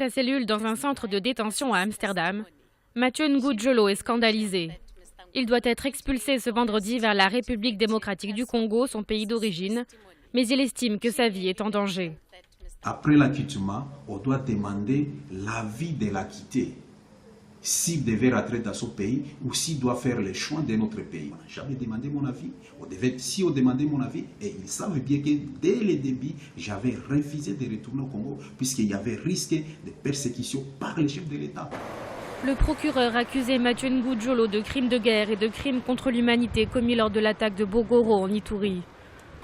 Sa cellule dans un centre de détention à Amsterdam, Mathieu Ngudjolo est scandalisé. Il doit être expulsé ce vendredi vers la République démocratique du Congo, son pays d'origine, mais il estime que sa vie est en danger. Après l'acquittement, on doit demander l'avis de l'acquitté. S'il devait rentrer dans son pays ou s'il doit faire les choix de notre pays. J'avais demandé mon avis. Si on demandait mon avis, et ils savent bien que dès le début, j'avais refusé de retourner au Congo puisqu'il y avait risque de persécution par les chefs de l'État. Le procureur accusait Mathieu Ngudjolo de crimes de guerre et de crimes contre l'humanité commis lors de l'attaque de Bogoro en Ituri.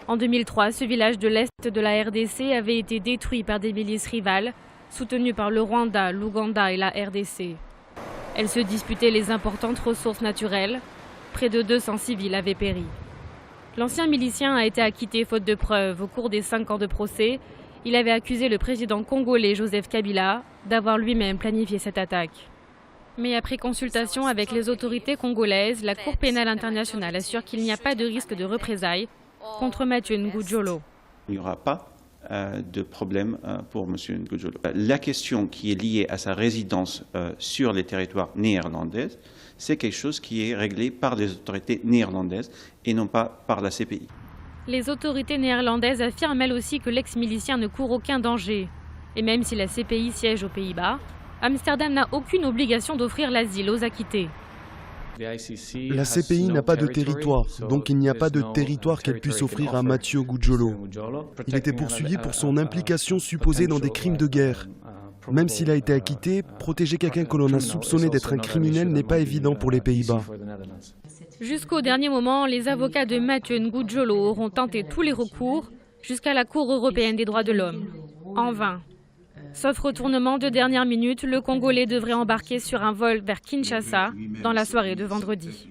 En 2003, ce village de l'Est de la RDC avait été détruit par des milices rivales, soutenues par le Rwanda, l'Ouganda et la RDC. Elles se disputaient les importantes ressources naturelles. Près de 200 civils avaient péri. L'ancien milicien a été acquitté faute de preuves au cours des 5 ans de procès. Il avait accusé le président congolais Joseph Kabila d'avoir lui-même planifié cette attaque. Mais après consultation avec les autorités congolaises, la Cour pénale internationale assure qu'il n'y a pas de risque de représailles contre Mathieu Ngudjolo. Il n'y aura pas de problème pour M. Ngudjolo. La question qui est liée à sa résidence sur les territoires néerlandais, c'est quelque chose qui est réglé par les autorités néerlandaises et non pas par la CPI. Les autorités néerlandaises affirment elles aussi que l'ex-milicien ne court aucun danger. Et même si la CPI siège aux Pays-Bas, Amsterdam n'a aucune obligation d'offrir l'asile aux acquittés. La CPI n'a pas de territoire, donc il n'y a pas de territoire qu'elle puisse offrir à Mathieu Ngudjolo. Il était poursuivi pour son implication supposée dans des crimes de guerre. Même s'il a été acquitté, protéger quelqu'un que l'on a soupçonné d'être un criminel n'est pas évident pour les Pays-Bas. Jusqu'au dernier moment, les avocats de Mathieu Ngudjolo auront tenté tous les recours jusqu'à la Cour européenne des droits de l'homme. En vain. Sauf retournement de dernière minute, le Congolais devrait embarquer sur un vol vers Kinshasa dans la soirée de vendredi.